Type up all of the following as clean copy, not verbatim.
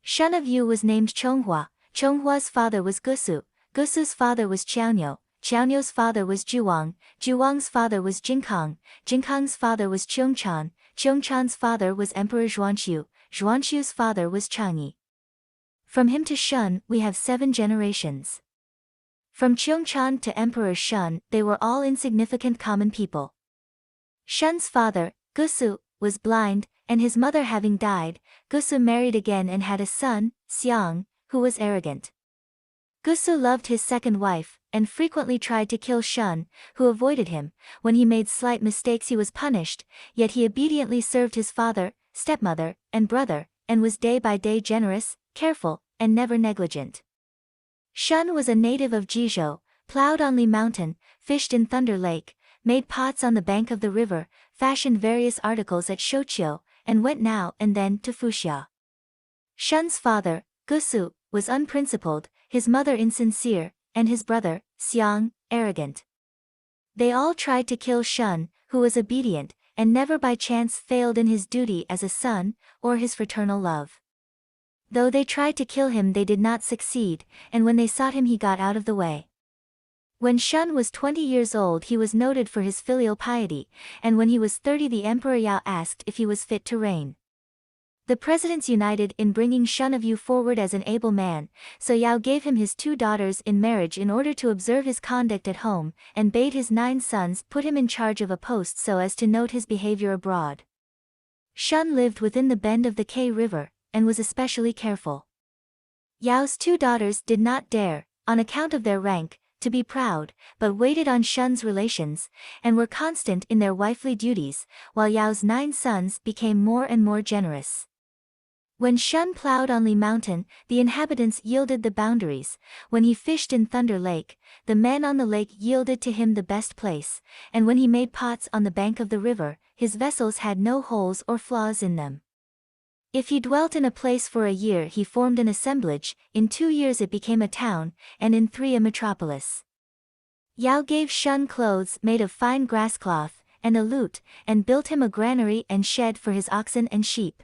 Shun of Yu was named Chonghua. Chonghua's father was Gusu. Gusu's father was Qiaoniu. Qiaoniu's father was Juwang. Juwang's father was Jinkang. Jinkang's father was Cheongchan. Cheongchan's father was Emperor Zhuanqiu. Zhuanqiu's father was Changyi. From him to Shun, we have 7 generations. From Cheongchan to Emperor Shun, they were all insignificant common people. Shun's father, Gusu, was blind, and his mother having died, Gusu married again and had a son, Xiang, who was arrogant. Gusu loved his second wife, and frequently tried to kill Shun, who avoided him. When he made slight mistakes he was punished, yet he obediently served his father, stepmother, and brother, and was day by day generous, careful, and never negligent. Shun was a native of Jizhou, plowed on Li Mountain, fished in Thunder Lake, made pots on the bank of the river, fashioned various articles at Shouqiu, and went now and then to Fuxia. Shun's father, Gusu, was unprincipled, his mother insincere, and his brother, Xiang, arrogant. They all tried to kill Shun, who was obedient, and never by chance failed in his duty as a son, or his fraternal love. Though they tried to kill him they did not succeed, and when they sought him he got out of the way. When Shun was 20 years old he was noted for his filial piety, and when he was 30 the Emperor Yao asked if he was fit to reign. The presidents united in bringing Shun of Yu forward as an able man, so Yao gave him his 2 daughters in marriage in order to observe his conduct at home, and bade his 9 sons put him in charge of a post so as to note his behavior abroad. Shun lived within the bend of the Kei River, and was especially careful. Yao's 2 daughters did not dare, on account of their rank, to be proud, but waited on Shun's relations, and were constant in their wifely duties, while Yao's 9 sons became more and more generous. When Shun plowed on Li Mountain, the inhabitants yielded the boundaries. When he fished in Thunder Lake, the men on the lake yielded to him the best place, and when he made pots on the bank of the river, his vessels had no holes or flaws in them. If he dwelt in a place for a year he formed an assemblage, in 2 years it became a town, and in 3 a metropolis. Yao gave Shun clothes made of fine grass cloth, and a lute, and built him a granary and shed for his oxen and sheep.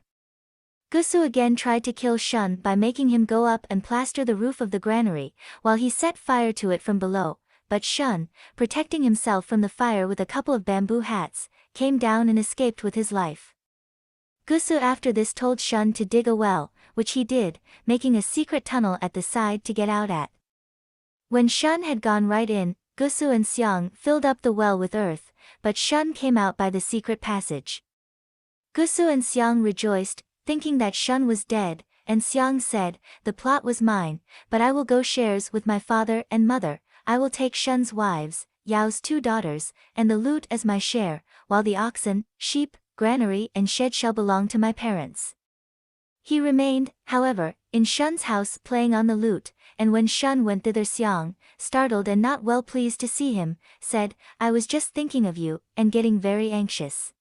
Gusu again tried to kill Shun by making him go up and plaster the roof of the granary, while he set fire to it from below, but Shun, protecting himself from the fire with a couple of bamboo hats, came down and escaped with his life. Gusu after this told Shun to dig a well, which he did, making a secret tunnel at the side to get out at. When Shun had gone right in, Gusu and Xiang filled up the well with earth, but Shun came out by the secret passage. Gusu and Xiang rejoiced, thinking that Shun was dead, and Xiang said, "The plot was mine, but I will go shares with my father and mother. I will take Shun's wives, Yao's 2 daughters, and the lute as my share, while the oxen, sheep, granary and shed shall belong to my parents." He remained, however, in Shun's house playing on the lute, and when Shun went thither Xiang, startled and not well pleased to see him, said, "I was just thinking of you, and getting very anxious."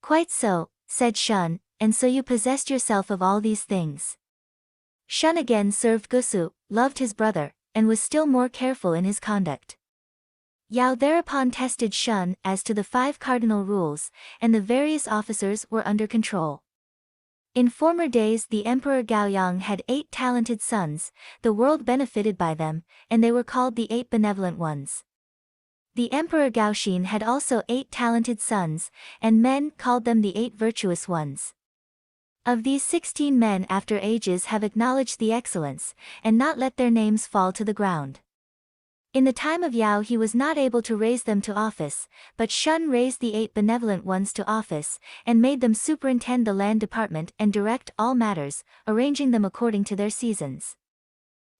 "Quite so," said Shun, "and so you possessed yourself of all these things." Shun again served Gusu, loved his brother, and was still more careful in his conduct. Yao thereupon tested Shun as to the 5 cardinal rules, and the various officers were under control. In former days the Emperor Gaoyang had 8 talented sons, the world benefited by them, and they were called the 8 benevolent ones. The Emperor Gaoxin had also 8 talented sons, and men called them the 8 virtuous ones. Of these 16 men after ages have acknowledged the excellence, and not let their names fall to the ground. In the time of Yao he was not able to raise them to office, but Shun raised the 8 benevolent ones to office, and made them superintend the land department and direct all matters, arranging them according to their seasons.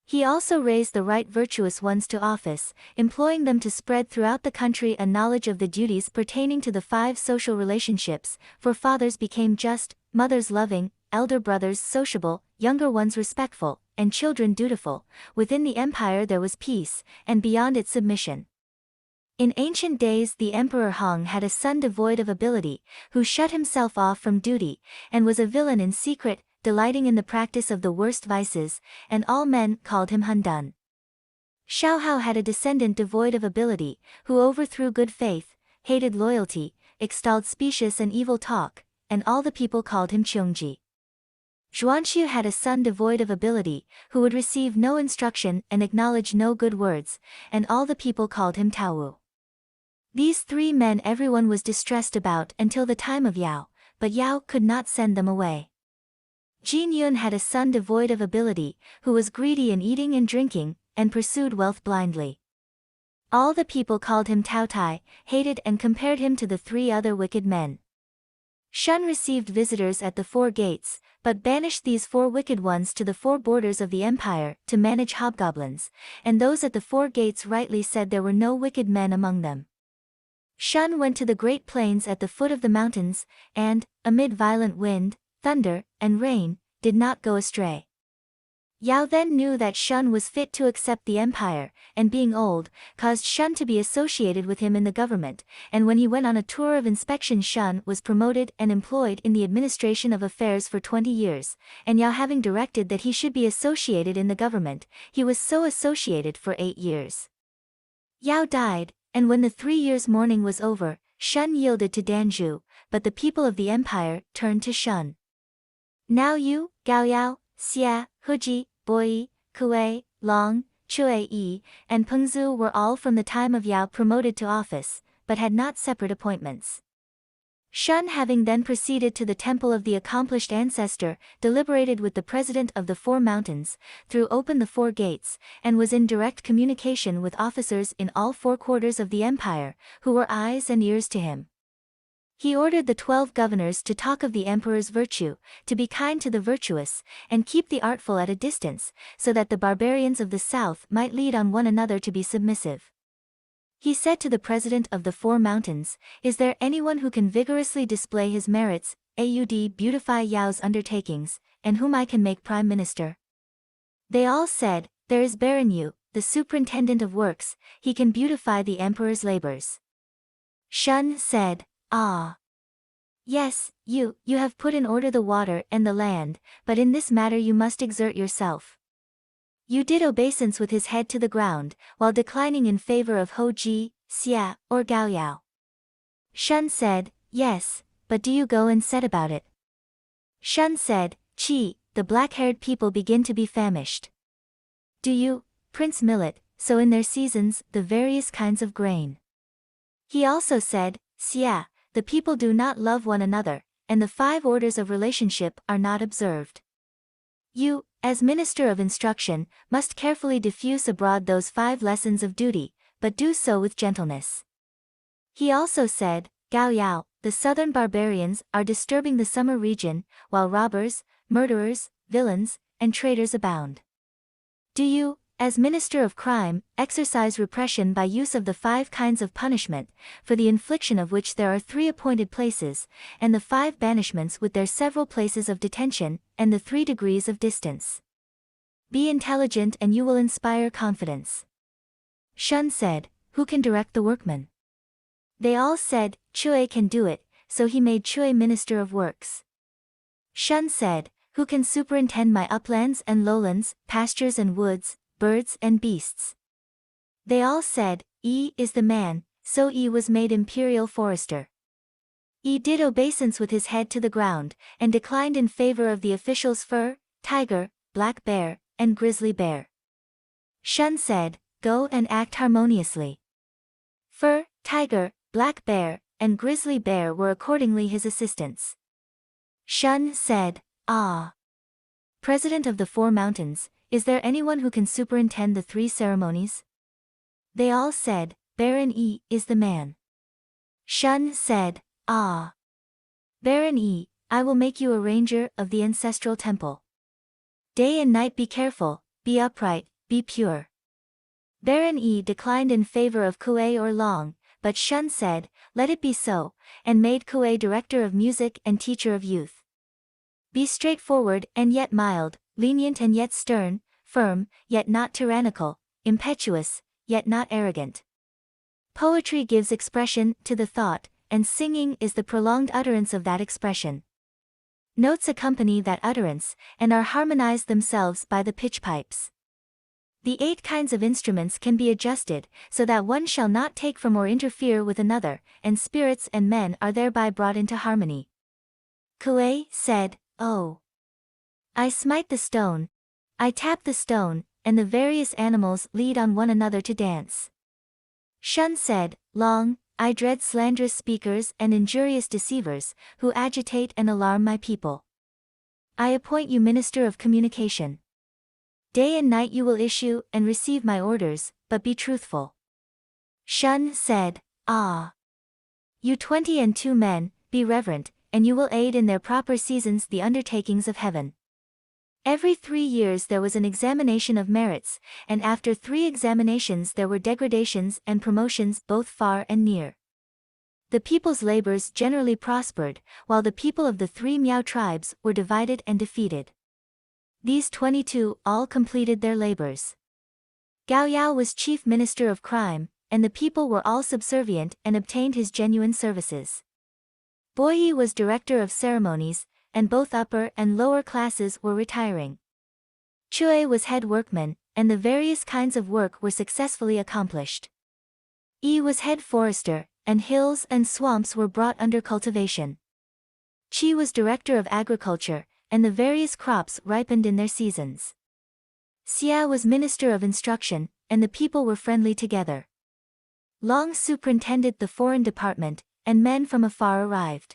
He also raised the right virtuous ones to office, employing them to spread throughout the country a knowledge of the duties pertaining to the 5 social relationships, for fathers became just, mothers loving, elder brothers sociable, younger ones respectful, and children dutiful. Within the empire there was peace, and beyond it submission. In ancient days the Emperor Hong had a son devoid of ability, who shut himself off from duty, and was a villain in secret, delighting in the practice of the worst vices, and all men called him Hundun. Xiaohao had a descendant devoid of ability, who overthrew good faith, hated loyalty, extolled specious and evil talk, and all the people called him Cheongji. Zhuanxu had a son devoid of ability, who would receive no instruction and acknowledge no good words, and all the people called him Taowu. These 3 men everyone was distressed about until the time of Yao, but Yao could not send them away. Jin Yun had a son devoid of ability, who was greedy in eating and drinking, and pursued wealth blindly. All the people called him Tao Tai, hated and compared him to the 3 other wicked men. Shun received visitors at the 4 gates, but banished these 4 wicked ones to the 4 borders of the empire to manage hobgoblins, and those at the 4 gates rightly said there were no wicked men among them. Shun went to the great plains at the foot of the mountains, and, amid violent wind, thunder, and rain, did not go astray. Yao then knew that Shun was fit to accept the empire, and being old, caused Shun to be associated with him in the government, and when he went on a tour of inspection Shun was promoted and employed in the administration of affairs for 20 years, and Yao having directed that he should be associated in the government, he was so associated for 8 years. Yao died, and when the 3 years' mourning was over, Shun yielded to Danzhu, but the people of the empire turned to Shun. Now Yu, Gao Yao, Xia, Huji, Boi, Kuei, Long, Chui Yi, and Pengzu were all from the time of Yao promoted to office, but had not separate appointments. Shun having then proceeded to the temple of the accomplished ancestor, deliberated with the president of the 4 mountains, threw open the 4 gates, and was in direct communication with officers in all 4 quarters of the empire, who were eyes and ears to him. He ordered the 12 governors to talk of the emperor's virtue, to be kind to the virtuous, and keep the artful at a distance, so that the barbarians of the south might lead on one another to be submissive. He said to the president of the 4 mountains, "Is there anyone who can vigorously display his merits, aud beautify Yao's undertakings, and whom I can make prime minister?" They all said, "There is Baron Yu, the superintendent of works, he can beautify the emperor's labors." Shun said, "Ah. Yes, you have put in order the water and the land, but in this matter you must exert yourself." Yu did obeisance with his head to the ground, while declining in favor of Ho Ji, Xia, or Gao Yao. Shun said, "Yes, but do you go and set about it?" Shun said, "Qi, the black-haired people begin to be famished. Do you, Prince Millet, sow in their seasons the various kinds of grain." He also said, "Xia, the people do not love one another, and the 5 orders of relationship are not observed. You, as Minister of Instruction, must carefully diffuse abroad those 5 lessons of duty, but do so with gentleness." He also said, "Gao Yao, the southern barbarians are disturbing the summer region, while robbers, murderers, villains, and traitors abound. Do you, as Minister of Crime, exercise repression by use of the 5 kinds of punishment, for the infliction of which there are 3 appointed places, and the 5 banishments with their several places of detention, and the 3 degrees of distance. Be intelligent and you will inspire confidence." Shun said, "Who can direct the workmen?" They all said, "Chui can do it," so he made Chui Minister of Works. Shun said, "Who can superintend my uplands and lowlands, pastures and woods, birds and beasts?" They all said, "Yi is the man," so Yi was made imperial forester. Yi did obeisance with his head to the ground, and declined in favor of the officials Fur, Tiger, Black Bear, and Grizzly Bear. Shun said, "Go and act harmoniously." Fur, Tiger, Black Bear, and Grizzly Bear were accordingly his assistants. Shun said, "Ah. President of the 4 mountains, is there anyone who can superintend the 3 ceremonies?" They all said, "Baron Yi is the man." Shun said, "Ah. Baron Yi, I will make you a ranger of the ancestral temple. Day and night be careful, be upright, be pure." Baron Yi declined in favor of Kuei or Long, but Shun said, "Let it be so," and made Kuei director of music and teacher of youth. Be straightforward and yet mild, lenient and yet stern, firm, yet not tyrannical, impetuous, yet not arrogant. Poetry gives expression to the thought, and singing is the prolonged utterance of that expression. Notes accompany that utterance, and are harmonized themselves by the pitch pipes. The 8 kinds of instruments can be adjusted, so that one shall not take from or interfere with another, and spirits and men are thereby brought into harmony. Kuei said, "Oh. I smite the stone. I tap the stone, and the various animals lead on one another to dance. Shun said, Long, I dread slanderous speakers and injurious deceivers, who agitate and alarm my people. I appoint you minister of communication. Day and night you will issue and receive my orders, but be truthful. Shun said, Ah! You 22 men, be reverent, and you will aid in their proper seasons the undertakings of heaven. Every 3 years there was an examination of merits, and after 3 examinations there were degradations and promotions both far and near. The people's labors generally prospered, while the people of the 3 Miao tribes were divided and defeated. These 22 all completed their labors. Gao Yao was chief minister of crime, and the people were all subservient and obtained his genuine services. Boyi was director of ceremonies, and both upper and lower classes were retiring. Chue was head workman, and the various kinds of work were successfully accomplished. Yi was head forester, and hills and swamps were brought under cultivation. Qi was director of agriculture, and the various crops ripened in their seasons. Xia was minister of instruction, and the people were friendly together. Long superintended the foreign department, and men from afar arrived.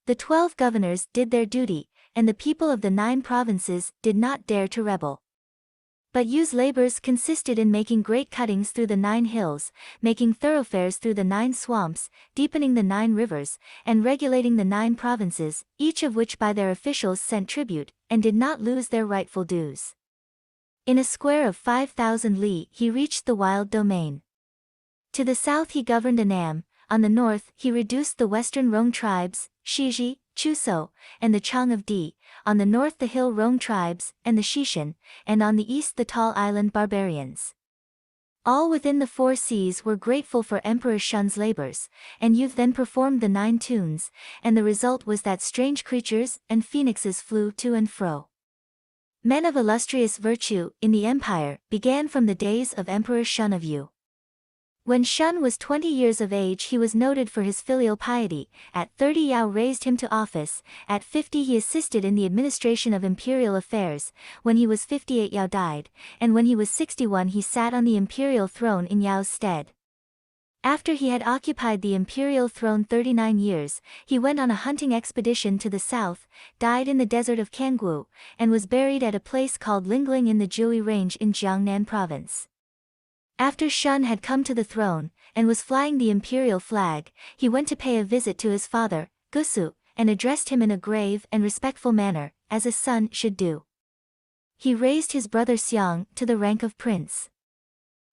The 12 governors did their duty, and the people of the 9 provinces did not dare to rebel. But Yu's labors consisted in making great cuttings through the 9 hills, making thoroughfares through the 9 swamps, deepening the 9 rivers, and regulating the 9 provinces, each of which by their officials sent tribute, and did not lose their rightful dues. In a square of 5,000 li he reached the wild domain. To the south he governed Annam, on the north he reduced the western Rong tribes, Shiji, Chuso, and the Chang of Di, on the north the hill Rong tribes, and the Shishan, and on the east the tall island barbarians. All within the 4 seas were grateful for Emperor Shun's labors, and Yu then performed the 9 tunes, and the result was that strange creatures and phoenixes flew to and fro. Men of illustrious virtue in the empire began from the days of Emperor Shun of Yu. When Shun was 20 years of age he was noted for his filial piety. At 30 Yao raised him to office, at 50 he assisted in the administration of imperial affairs, when he was 58 Yao died, and when he was 61 he sat on the imperial throne in Yao's stead. After he had occupied the imperial throne 39 years, he went on a hunting expedition to the south, died in the desert of Kanggu, and was buried at a place called Lingling in the Jui Range in Jiangnan province. After Shun had come to the throne, and was flying the imperial flag, he went to pay a visit to his father, Gusu, and addressed him in a grave and respectful manner, as a son should do. He raised his brother Xiang to the rank of prince.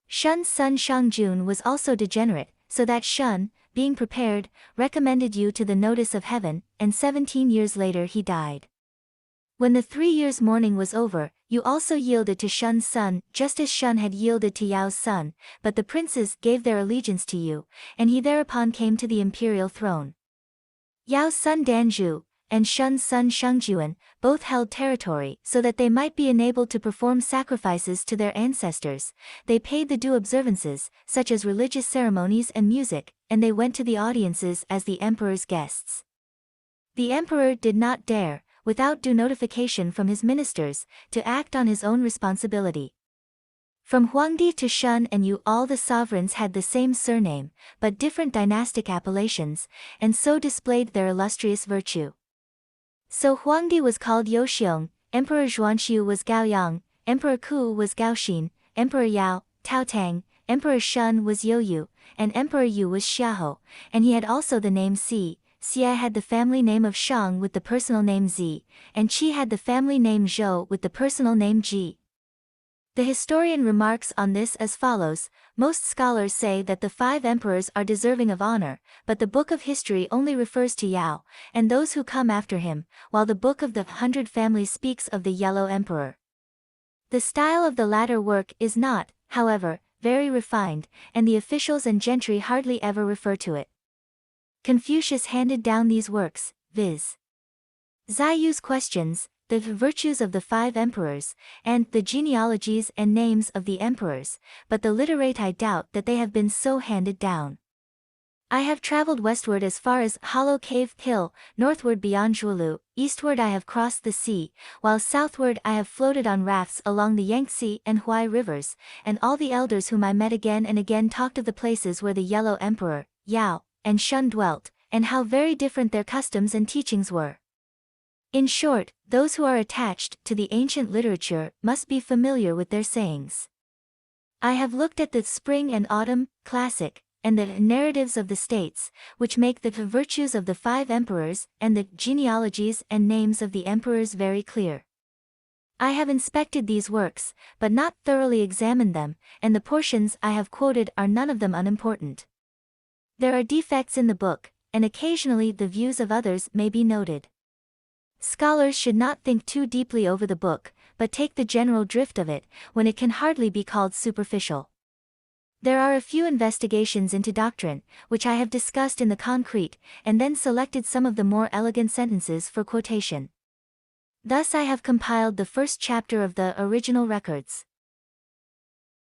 Shun's son Shangjun was also degenerate, so that Shun, being prepared, recommended Yu to the notice of heaven, and 17 years later he died. When the 3 years' mourning was over, Yu also yielded to Shun's son, just as Shun had yielded to Yao's son, but the princes gave their allegiance to Yu, and he thereupon came to the imperial throne. Yao's son Danzhu, and Shun's son Shangjuan, both held territory so that they might be enabled to perform sacrifices to their ancestors. They paid the due observances, such as religious ceremonies and music, and they went to the audiences as the emperor's guests. The emperor did not dare, without due notification from his ministers, to act on his own responsibility. From Huangdi to Shun and Yu all the sovereigns had the same surname, but different dynastic appellations, and so displayed their illustrious virtue. So Huangdi was called Youxiong, Emperor Zhuanxiu was Gaoyang, Emperor Ku was Gaoxin, Emperor Yao, Taotang, Emperor Shun was Youyu, and Emperor Yu was Xiahou, and he had also the name Si. Xia had the family name of Shang with the personal name Zi, and Qi had the family name Zhou with the personal name Ji. The historian remarks on this as follows: most scholars say that the 5 emperors are deserving of honor, but the Book of History only refers to Yao, and those who come after him, while the Book of the 100 Families speaks of the Yellow Emperor. The style of the latter work is not, however, very refined, and the officials and gentry hardly ever refer to it. Confucius handed down these works, viz. Ziyu's questions, the virtues of the 5 emperors, and the genealogies and names of the emperors, but the literati doubt that they have been so handed down. I have traveled westward as far as Hollow Cave Hill, northward beyond Zhuolu, eastward I have crossed the sea, while southward I have floated on rafts along the Yangtze and Huai rivers, and all the elders whom I met again and again talked of the places where the Yellow Emperor, Yao, and Shun dwelt, and how very different their customs and teachings were. In short, those who are attached to the ancient literature must be familiar with their sayings. I have looked at the Spring and Autumn, Classic, and the narratives of the states, which make the virtues of the 5 emperors, and the genealogies and names of the emperors very clear. I have inspected these works, but not thoroughly examined them, and the portions I have quoted are none of them unimportant. There are defects in the book, and occasionally the views of others may be noted. Scholars should not think too deeply over the book, but take the general drift of it, when it can hardly be called superficial. There are a few investigations into doctrine, which I have discussed in the concrete, and then selected some of the more elegant sentences for quotation. Thus I have compiled the first chapter of the original records.